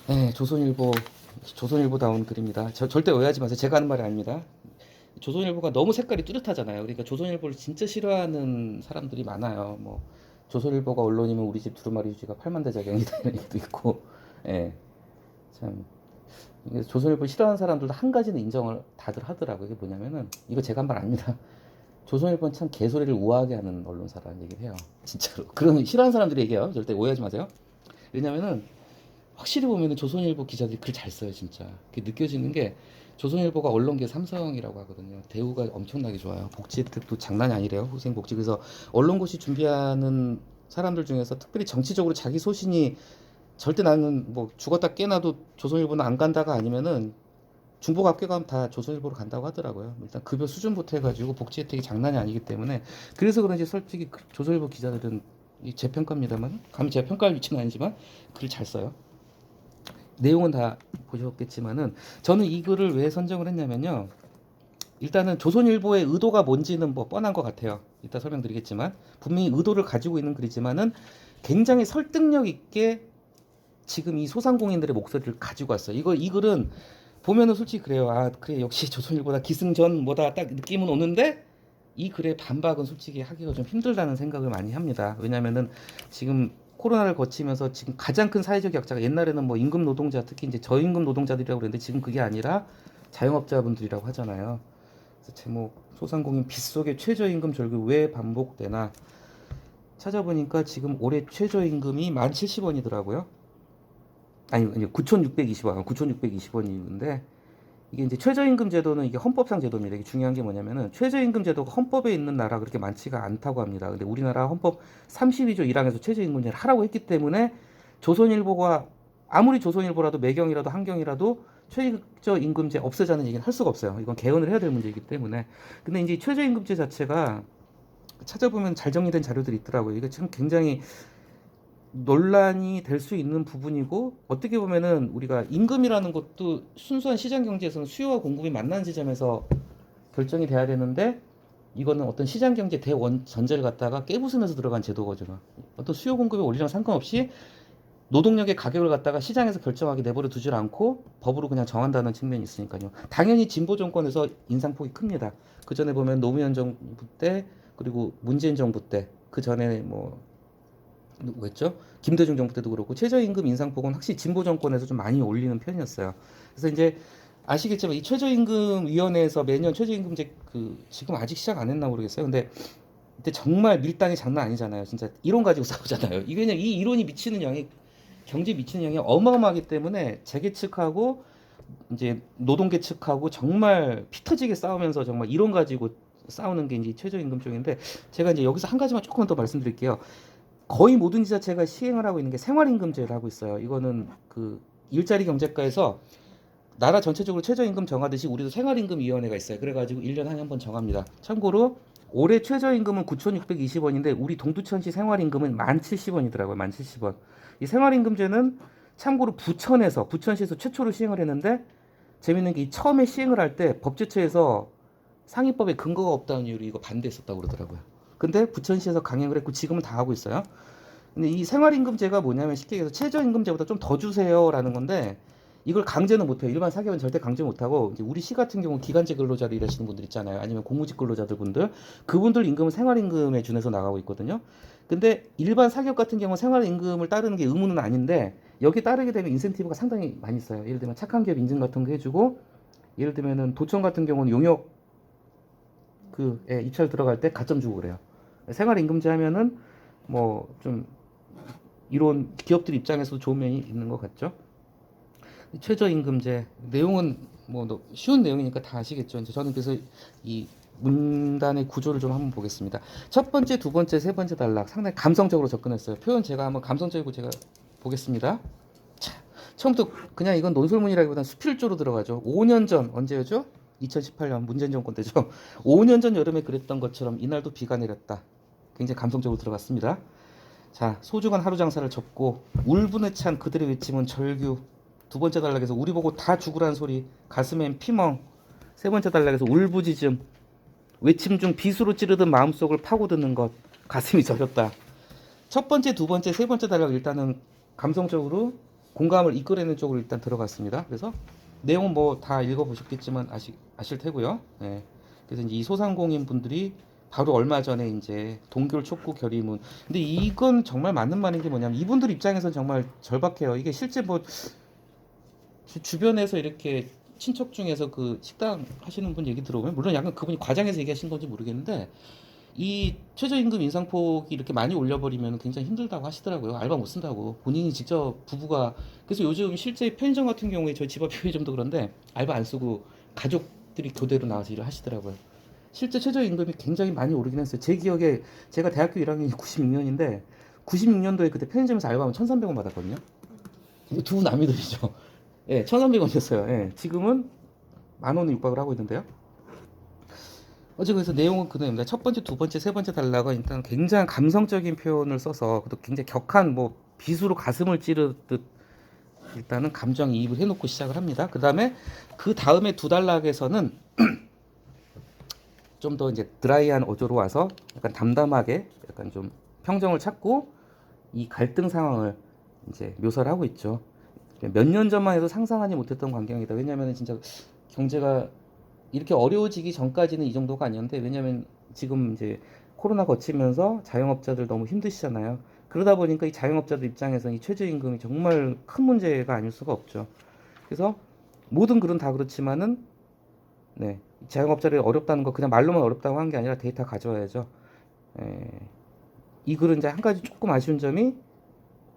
네, 조선일보다운 글입니다. 절대 오해하지 마세요. 제가 하는 말이 아닙니다. 조선일보가 너무 색깔이 뚜렷하잖아요. 그러니까 조선일보를 진짜 싫어하는 사람들이 많아요. 뭐 조선일보가 언론이면 우리 집 두루마리 휴지가 8만 대자경이다 이런 얘기도 있고, 예, 참 이게 조선일보 싫어하는 사람들도 한 가지는 인정을 다들 하더라고요. 이게 뭐냐면은 이거 제가 한 말 아닙니다. 조선일보는 참 개소리를 우아하게 하는 언론사라는 얘기를 해요. 진짜로. 그러면 싫어하는 사람들이 얘기해요. 절대 오해하지 마세요. 왜냐면은 확실히 보면은 조선일보 기자들이 글 잘 써요, 진짜. 그게 느껴지는 게 조선일보가 언론계 삼성이라고 하거든요. 대우가 엄청나게 좋아요. 복지 혜택도 장난이 아니래요. 후생복지. 그래서 언론고시 준비하는 사람들 중에서 특별히 정치적으로 자기 소신이 절대 나는 뭐 죽었다 깨나도 조선일보는 안 간다가 아니면은 중복 합격하면 다 조선일보로 간다고 하더라고요. 일단 급여 수준부터 해가지고 복지 혜택이 장난이 아니기 때문에 그래서 그런지 솔직히 조선일보 기자들은 제 평가입니다만 감히 제가 평가할 위치는 아니지만 글 잘 써요. 내용은 다 보셨겠지만은 저는 이 글을 왜 선정을 했냐면요. 일단은 조선일보의 의도가 뭔지는 뭐 뻔한 것 같아요. 이따 설명드리겠지만 분명히 의도를 가지고 있는 글이지만은 굉장히 설득력 있게 지금 이 소상공인들의 목소리를 가지고 왔어요. 이 글은 보면은 솔직히 그래요. 아 그래 역시 조선일보다 기승전 뭐다 딱 느낌은 오는데 이 글의 반박은 솔직히 하기가 좀 힘들다는 생각을 많이 합니다. 왜냐면은 지금 코로나를 거치면서 지금 가장 큰 사회적 약자가 옛날에는 뭐 임금 노동자 특히 이제 저임금 노동자들이라고 그랬는데 지금 그게 아니라 자영업자분들이라고 하잖아요. 그래서 제목 소상공인 빗속의 최저임금 절규 왜 반복되나 찾아보니까 지금 올해 최저임금이 1,070원이더라고요. 아니 9,620원, 9,620원인데 이게 이제 최저임금 제도는 이게 헌법상 제도입니다. 이게 중요한 게 뭐냐면은 최저임금 제도가 헌법에 있는 나라 그렇게 많지가 않다고 합니다. 근데 우리나라 헌법 32조 1항에서 최저임금제를 하라고 했기 때문에 조선일보가 아무리 조선일보라도 매경이라도 한경이라도 최저임금제 없애자는 얘기는 할 수가 없어요. 이건 개헌을 해야 될 문제이기 때문에. 근데 이제 최저임금제 자체가 찾아보면 잘 정리된 자료들이 있더라고요. 이거 지금 굉장히 논란이 될 수 있는 부분이고 어떻게 보면은 우리가 임금이라는 것도 순수한 시장 경제에서는 수요와 공급이 만나는 지점에서 결정이 돼야 되는데 이거는 어떤 시장 경제 대원 전제를 갖다가 깨부수면서 들어간 제도거든요. 어떤 수요 공급의 원리랑 상관없이 노동력의 가격을 갖다가 시장에서 결정하게 내버려 두질 않고 법으로 그냥 정한다는 측면이 있으니까요. 당연히 진보 정권에서 인상폭이 큽니다. 그 전에 보면 노무현 정부 때 그리고 문재인 정부 때 그 전에 뭐 누구였죠? 김대중 정부 때도 그렇고 최저임금 인상폭은 확실히 진보 정권에서 좀 많이 올리는 편이었어요. 그래서 이제 아시겠지만 이 최저임금 위원회에서 매년 최저임금제 그 지금 아직 시작 안 했나 모르겠어요. 근데 정말 밀당이 장난 아니잖아요. 진짜 이론 가지고 싸우잖아요. 이게 그냥 이 이론이 미치는 영향 경제에 미치는 영향이 어마어마하기 때문에 재계 측하고 이제 노동계 측하고 정말 피 터지게 싸우면서 정말 이론 가지고 싸우는 게 이제 최저임금 쪽인데 제가 이제 여기서 한 가지만 조금만 더 말씀드릴게요. 거의 모든 지자체가 시행을 하고 있는 게 생활임금제를 하고 있어요. 이거는 그 일자리 경제과에서 나라 전체적으로 최저임금 정하듯이 우리도 생활임금위원회가 있어요. 그래가지고 1년에 한 번 정합니다. 참고로 올해 최저임금은 9,620원인데 우리 동두천시 생활임금은 1,070원이더라고요. 1,070원. 이 생활임금제는 참고로 부천시에서 최초로 시행을 했는데 재밌는 게 이 처음에 시행을 할 때 법제처에서 상위법에 근거가 없다는 이유로 이거 반대했었다고 그러더라고요. 근데 부천시에서 강행을 했고 지금은 다 하고 있어요. 근데 이 생활임금제가 뭐냐면 쉽게 얘기해서 최저임금제보다 좀 더 주세요라는 건데 이걸 강제는 못해요. 일반 사기업은 절대 강제 못하고 이제 우리 시 같은 경우 기간제 근로자로 일하시는 분들 있잖아요. 아니면 공무직 근로자들 분들 그분들 임금은 생활임금에 준해서 나가고 있거든요. 근데 일반 사기업 같은 경우 생활임금을 따르는 게 의무는 아닌데 여기 따르게 되면 인센티브가 상당히 많이 있어요. 예를 들면 착한 기업 인증 같은 거 해주고 예를 들면은 도청 같은 경우는 용역 입찰 들어갈 때 가점 주고 그래요. 생활임금제 하면은 뭐 좀 이런 기업들 입장에서도 좋은 면이 있는 것 같죠. 최저임금제 내용은 뭐 쉬운 내용이니까 다 아시겠죠. 이제 저는 그래서 이 문단의 구조를 좀 한번 보겠습니다. 첫 번째, 두 번째, 세 번째 단락 상당히 감성적으로 접근했어요. 표현 제가 한번 감성적이고 제가 보겠습니다. 자, 처음부터 그냥 이건 논술문이라기보다는 수필조로 들어가죠. 5년 전 언제였죠? 2018년 문재인 정권 때죠. 5년 전 여름에 그랬던 것처럼 이날도 비가 내렸다. 굉장히 감성적으로 들어갔습니다. 자, 소중한 하루 장사를 접고 울분에 찬 그들의 외침은 절규. 두 번째 단락에서 우리 보고 다 죽으란 소리, 가슴엔 피멍. 세 번째 단락에서 울부짖음, 외침 중 비수로 찌르던 마음속을 파고드는 것, 가슴이 저렸다. 첫 번째, 두 번째, 세 번째 단락 일단은 감성적으로 공감을 이끌어내는 쪽으로 일단 들어갔습니다. 그래서 내용은 뭐 다 읽어보셨겠지만 아실 테고요. 예. 그래서 이제 이 소상공인 분들이 바로 얼마 전에 이제 동결 촉구 결의문. 근데 이건 정말 맞는 말인 게 뭐냐면 이분들 입장에서는 정말 절박해요. 이게 실제 뭐 주변에서 이렇게 친척 중에서 그 식당 하시는 분 얘기 들어보면 물론 약간 그분이 과장해서 얘기하신 건지 모르겠는데 이 최저임금 인상폭이 이렇게 많이 올려버리면 굉장히 힘들다고 하시더라고요. 알바 못 쓴다고. 본인이 직접 부부가. 그래서 요즘 실제 편의점 같은 경우에 저희 집 앞 편의점도 그런데 알바 안 쓰고 가족들이 교대로 나와서 일을 하시더라고요. 실제 최저임금이 굉장히 많이 오르긴 했어요. 제 기억에 제가 대학교 1학년이 96년인데 96년도에 그때 편의점에서 알바하면 1,300원 받았거든요. 두 남이들이죠. 예, 1,300원이었어요. 예, 지금은 만 원에 육박을 하고 있는데요. 어제 그래서 내용은 그대로입니다. 첫 번째, 두 번째, 세 번째 단락은 일단 굉장히 감성적인 표현을 써서 또 굉장히 격한 뭐 빗으로 가슴을 찌르듯 일단은 감정이입을 해놓고 시작을 합니다. 그 다음에 두 단락에서는 좀 더 이제 드라이한 어조로 와서 약간 담담하게 약간 좀 평정을 찾고 이 갈등 상황을 이제 묘사를 하고 있죠. 몇 년 전만 해도 상상하지 못했던 광경이다. 왜냐하면 진짜 경제가 이렇게 어려워지기 전까지는 이 정도가 아니었는데 왜냐면 지금 이제 코로나 거치면서 자영업자들 너무 힘드시잖아요. 그러다 보니까 이 자영업자들 입장에서는 이 최저임금이 정말 큰 문제가 아닐 수가 없죠. 그래서 모든 글은 다 그렇지만은 네, 자영업자들이 어렵다는 거 그냥 말로만 어렵다고 한 게 아니라 데이터 가져와야죠. 에, 이 글은 이제 한 가지 조금 아쉬운 점이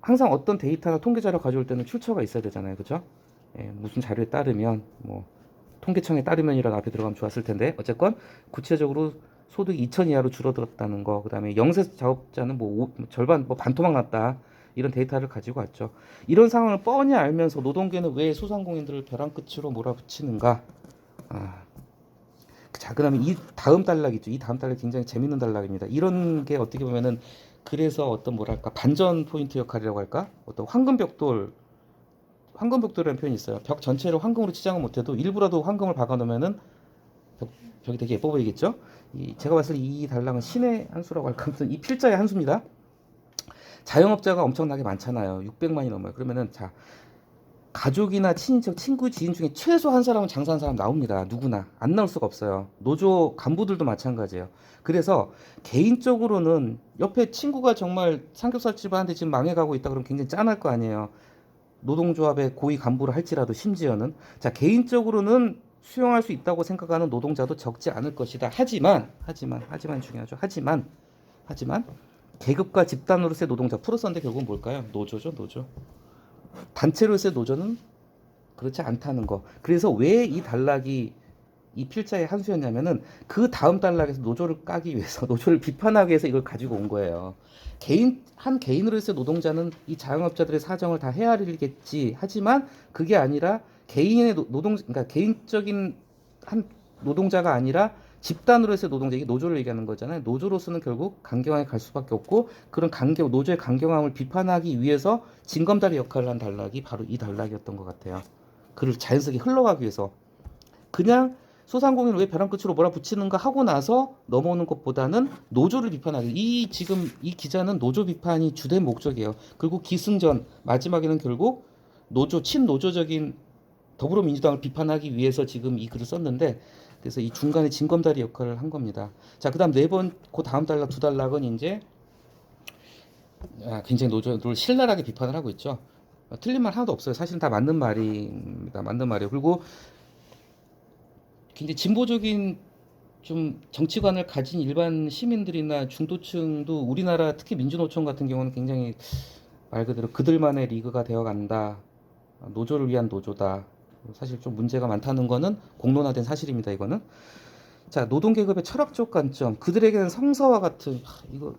항상 어떤 데이터나 통계 자료 가져올 때는 출처가 있어야 되잖아요. 그죠? 무슨 자료에 따르면 뭐 통계청에 따르면이라고 앞에 들어가면 좋았을 텐데 어쨌건 구체적으로 소득이 2천 이하로 줄어들었다는 거, 그다음에 영세 자업자는 뭐 절반 뭐 반토막 났다 이런 데이터를 가지고 왔죠. 이런 상황을 뻔히 알면서 노동계는 왜 소상공인들을 벼랑 끝으로 몰아붙이는가? 아, 자, 그다음에 이 다음 단락 있죠. 이 다음 단락 굉장히 재밌는 단락입니다. 이런 게 어떻게 보면은 그래서 어떤 뭐랄까 반전 포인트 역할이라고 할까? 어떤 황금벽돌이라는 표현이 있어요. 벽 전체를 황금으로 치장을 못해도 일부라도 황금을 박아놓으면은 벽이 되게 예뻐 보이겠죠? 제가 봤을 때 이 단락은 신의 한 수라고 할까? 아무튼 이 필자의 한 수입니다. 자영업자가 엄청나게 많잖아요. 600만이 넘어요. 그러면은 자 가족이나 친인척, 친구, 지인 중에 최소 한 사람은 장사하는 사람 나옵니다. 누구나 안 나올 수가 없어요. 노조 간부들도 마찬가지예요. 그래서 개인적으로는 옆에 친구가 정말 삼겹살집 하는데 지금 망해가고 있다 그러면 굉장히 짠할 거 아니에요. 노동조합의 고위 간부를 할지라도 심지어는 자 개인적으로는 수용할 수 있다고 생각하는 노동자도 적지 않을 것이다. 하지만 중요하죠. 하지만 계급과 집단으로서의 노동자 플러스인데 결국은 뭘까요? 노조죠, 노조. 단체로서의 노조는 그렇지 않다는 거. 그래서 왜 이 단락이 이 필자의 한 수였냐면은 그 다음 단락에서 노조를 까기 위해서 노조를 비판하기 위해서 이걸 가지고 온 거예요. 한 개인으로서의 노동자는 이 자영업자들의 사정을 다 헤아리겠지. 하지만 그게 아니라 개인의 그러니까 개인적인 한 노동자가 아니라 집단으로서의 노동자, 이게 노조를 얘기하는 거잖아요. 노조로서는 결국 강경하게 갈 수밖에 없고 그런 노조의 강경함을 비판하기 위해서 징검다리 역할을 한 단락이 바로 이 단락이었던 것 같아요. 그를 자연스럽게 흘러가기 위해서 그냥 소상공인을 왜 벼랑 끝으로 몰아붙이는가 하고 나서 넘어오는 것보다는 노조를 비판하기. 지금 이 기자는 노조 비판이 주된 목적이에요. 그리고 기승전 마지막에는 결국 친노조적인 더불어민주당을 비판하기 위해서 지금 이 글을 썼는데 그래서 이 중간에 징검다리 역할을 한 겁니다. 자, 그다음 그 다음 단락 두 단락은 이제 굉장히 노조를 신랄하게 비판을 하고 있죠. 틀린 말 하나도 없어요. 사실은 다 맞는 말입니다. 맞는 말이에요. 그리고 굉장히 진보적인 좀 정치관을 가진 일반 시민들이나 중도층도 우리나라 특히 민주노총 같은 경우는 굉장히 말 그대로 그들만의 리그가 되어간다. 노조를 위한 노조다. 사실 좀 문제가 많다는 거는 공론화된 사실입니다. 이거는. 자, 노동계급의 철학적 관점. 그들에게는 성서와 같은 이거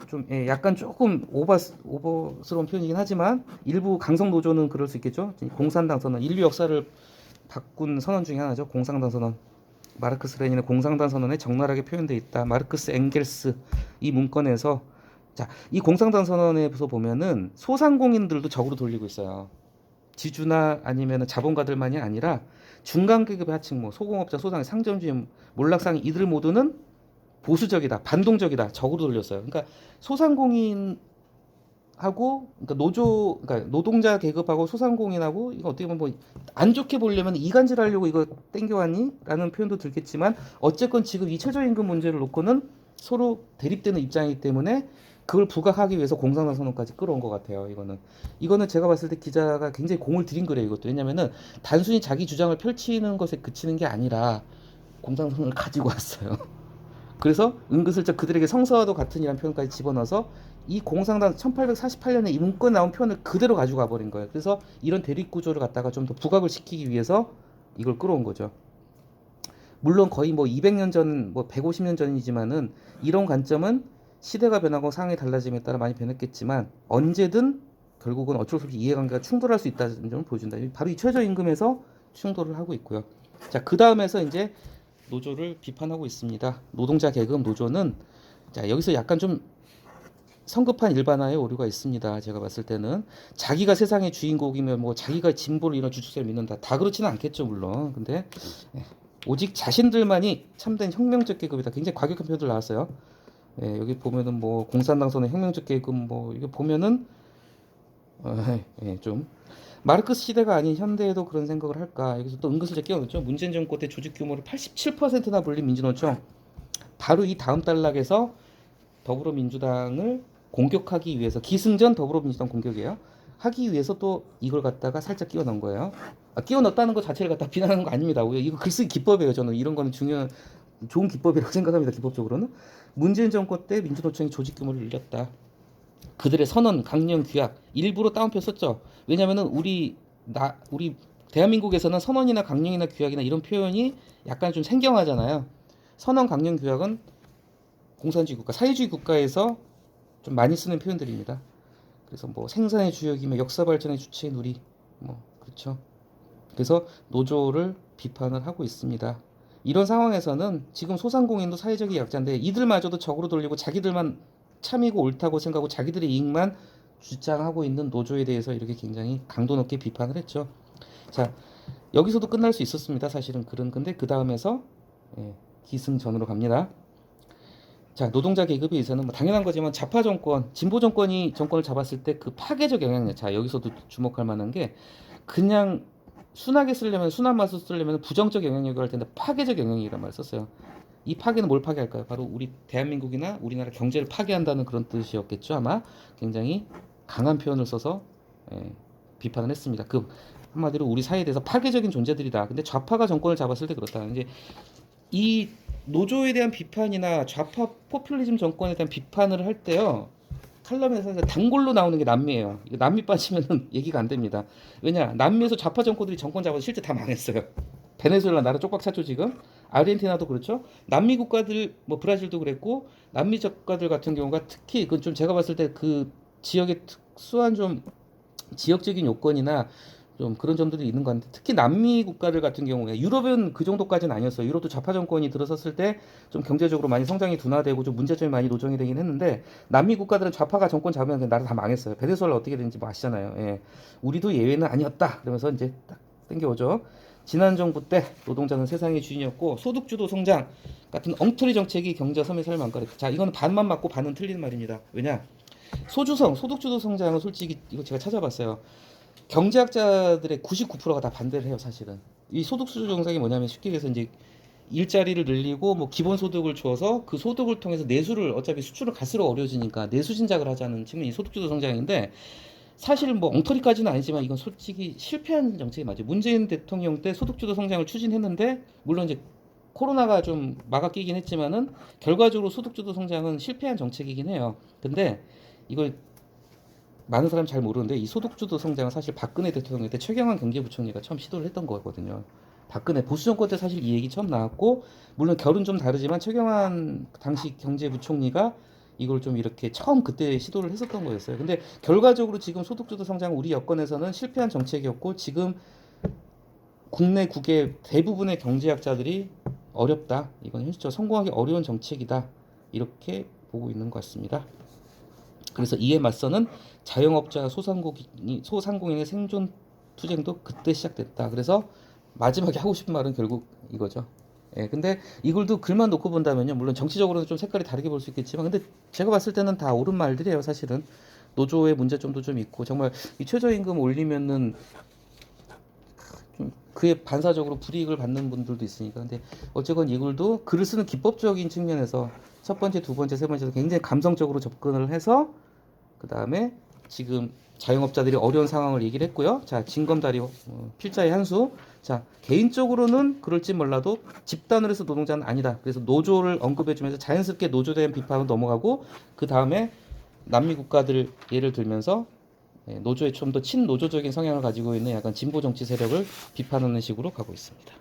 좀 약간 조금 오버스러운 표현이긴 하지만 일부 강성 노조는 그럴 수 있겠죠. 공산당 선언, 인류 역사를 바꾼 선언 중에 하나죠. 공산당 선언. 마르크스 레닌의 공산당 선언에 적나라하게 표현되어 있다. 마르크스 엥겔스 이 문건에서 자, 이 공산당 선언에서 보면은 소상공인들도 적으로 돌리고 있어요. 지주나 아니면 자본가들만이 아니라 중간 계급의 하층, 뭐 소공업자, 소상인, 상점주의, 몰락상인 이들 모두는 보수적이다, 반동적이다, 적으로 돌렸어요. 그러니까 소상공인한테 하고 그러니까 그러니까 노동자 계급하고 소상공인하고 이거 어떻게 보면 뭐 안 좋게 보려면 이간질하려고 이거 땡겨왔니라는 표현도 들겠지만 어쨌건 지금 이 최저임금 문제를 놓고는 서로 대립되는 입장이기 때문에 그걸 부각하기 위해서 공산당 선언까지 끌어온 것 같아요. 이거는 제가 봤을 때 기자가 굉장히 공을 들인 거래요. 이것도 왜냐면은 단순히 자기 주장을 펼치는 것에 그치는 게 아니라 공산당을 가지고 왔어요. 그래서 은근슬쩍 그들에게 성서와도 같으니라는 표현까지 집어넣어서 이 공산당 1848년에 이 문건 나온 표현을 그대로 가지고 와버린 거예요. 그래서 이런 대립 구조를 갖다가 좀 더 부각을 시키기 위해서 이걸 끌어온 거죠. 물론 거의 뭐 200년 전, 뭐 150년 전이지만은 이런 관점은 시대가 변하고 상황이 달라짐에 따라 많이 변했겠지만 언제든 결국은 어쩔 수 없이 이해관계가 충돌할 수 있다는 점을 보여준다. 바로 이 최저임금에서 충돌을 하고 있고요. 자, 그 다음에서 이제 노조를 비판하고 있습니다. 노동자 계급 노조는 자 여기서 약간 좀 성급한 일반화의 오류가 있습니다. 제가 봤을 때는 자기가 세상의 주인공이면 뭐 자기가 진보를 이런 주축세를 믿는다. 다 그렇지는 않겠죠 물론. 근데 오직 자신들만이 참된 혁명적 계급이다. 굉장히 과격한 표현들 나왔어요. 여기 보면은 뭐 공산당 선의 혁명적 계급 뭐 이거 보면은 좀 마르크스 시대가 아닌 현대에도 그런 생각을 할까? 여기서 또 은근슬쩍 끼워넣죠. 문재인 정권 때 조직 규모를 87%나 불린 민주노총. 바로 이 다음 단락에서 더불어민주당을 공격하기 위해서 기승전 더불어민주당 공격이에요. 하기 위해서 또 이걸 갖다가 살짝 끼워 넣은 거예요. 끼워 넣었다는 것 자체를 갖다 비난하는 거 아닙니다. 이거 글쓰기 기법이에요. 저는 이런 거는 좋은 기법이라고 생각합니다. 기법적으로는 문재인 정권 때 민주노총이 조직 규모를 늘렸다. 그들의 선언, 강령, 규약 일부러 따옴표 썼죠. 왜냐면은 우리 대한민국에서는 선언이나 강령이나 규약이나 이런 표현이 약간 좀 생경하잖아요. 선언, 강령, 규약은 공산주의 국가, 사회주의 국가에서 좀 많이 쓰는 표현들입니다. 그래서 뭐 생산의 주역이며 역사 발전의 주체인 우리 뭐 그렇죠. 그래서 노조를 비판을 하고 있습니다. 이런 상황에서는 지금 소상공인도 사회적인 약자인데 이들마저도 적으로 돌리고 자기들만 참이고 옳다고 생각하고 자기들의 이익만 주장하고 있는 노조에 대해서 이렇게 굉장히 강도 높게 비판을 했죠. 자, 여기서도 끝날 수 있었습니다. 사실은 근데 그 다음에서 기승전으로 갑니다. 자, 노동자 계급에서는 뭐 당연한 거지만 좌파 정권, 진보 정권이 정권을 잡았을 때 그 파괴적 영향력. 자, 여기서도 주목할 만한 게 그냥 순하게 쓰려면 순한 맛으로 쓰려면 부정적 영향력을 할 텐데 파괴적 영향이란 말을 썼어요. 이 파괴는 뭘 파괴할까요? 바로 우리 대한민국이나 우리나라 경제를 파괴한다는 그런 뜻이었겠죠. 아마 굉장히 강한 표현을 써서 비판을 했습니다. 그 한마디로 우리 사회에 대해서 파괴적인 존재들이다. 근데 좌파가 정권을 잡았을 때 그렇다. 이제 이 노조에 대한 비판이나 좌파 포퓰리즘 정권에 대한 비판을 할 때요. 칼럼에서 단골로 나오는 게 남미예요. 이거 남미 빠지면은 얘기가 안 됩니다. 왜냐? 남미에서 좌파 정권들이 정권 잡아서 실제 다 망했어요. 베네수엘라 나라 쪽박 찼죠 지금. 아르헨티나도 그렇죠. 남미 국가들 뭐 브라질도 그랬고 남미 국가들 같은 경우가 특히 그건 좀 제가 봤을 때 그 지역의 특수한 좀 지역적인 요건이나 좀 그런 점들이 있는 것 같은데 특히 남미 국가들 같은 경우에 유럽은 그 정도까지는 아니었어요. 유럽도 좌파 정권이 들어섰을 때 좀 경제적으로 많이 성장이 둔화되고 좀 문제점이 많이 노정이 되긴 했는데 남미 국가들은 좌파가 정권 잡으면 그냥 나라 다 망했어요. 베네수엘라 어떻게 되는지 뭐 아시잖아요. 예. 우리도 예외는 아니었다. 그러면서 이제 딱 땡겨오죠. 지난 정부 때 노동자는 세상의 주인이었고 소득주도 성장 같은 엉터리 정책이 경제 섬에 망가졌다. 자, 이거는 반만 맞고 반은 틀린 말입니다. 왜냐? 소득주도 성장은 솔직히 이거 제가 찾아봤어요. 경제학자들의 99%가 다 반대를 해요, 사실은. 이 소득주도 정책이 뭐냐면 쉽게 얘기해서 이제 일자리를 늘리고 뭐 기본소득을 줘서 그 소득을 통해서 내수를 어차피 수출을 갈수록 어려워지니까 내수 진작을 하자는 측면이 소득주도 성장인데 사실 뭐 엉터리까지는 아니지만 이건 솔직히 실패한 정책이 맞아요. 문재인 대통령 때 소득주도 성장을 추진했는데 물론 이제 코로나가 좀 막아 끼긴 했지만은 결과적으로 소득주도 성장은 실패한 정책이긴 해요. 근데 이걸 많은 사람이 잘 모르는데 이 소득주도 성장은 사실 박근혜 대통령 때 최경환 경제부총리가 처음 시도를 했던 거거든요. 박근혜 보수 정권 때 사실 이 얘기 처음 나왔고 물론 결은 좀 다르지만 최경환 당시 경제부총리가 이걸 좀 이렇게 처음 그때 시도를 했었던 거였어요. 근데 결과적으로 지금 소득주도 성장 우리 여건에서는 실패한 정책이었고 지금 국내 국의 대부분의 경제학자들이 어렵다. 이건 현실적으로 성공하기 어려운 정책이다. 이렇게 보고 있는 것 같습니다. 그래서 이에 맞서는 자영업자 소상공인의 생존 투쟁도 그때 시작됐다. 그래서 마지막에 하고 싶은 말은 결국 이거죠. 근데 이걸도 글만 놓고 본다면요. 물론 정치적으로는 좀 색깔이 다르게 볼 수 있겠지만 근데 제가 봤을 때는 다 옳은 말들이에요, 사실은. 노조의 문제점도 좀 있고 정말 이 최저임금 올리면은 좀 그에 반사적으로 불이익을 받는 분들도 있으니까. 근데 어쨌건 이글도 글을 쓰는 기법적인 측면에서 첫 번째, 두 번째, 세 번째도 굉장히 감성적으로 접근을 해서 그 다음에 지금 자영업자들이 어려운 상황을 얘기를 했고요. 자, 징검다리 필자의 한 수. 자, 개인적으로는 그럴지 몰라도 집단으로 해서 노동자는 아니다. 그래서 노조를 언급해주면서 자연스럽게 노조에 대한 비판은 넘어가고 그 다음에 남미 국가들 예를 들면서 노조에 좀 더 친노조적인 성향을 가지고 있는 약간 진보 정치 세력을 비판하는 식으로 가고 있습니다.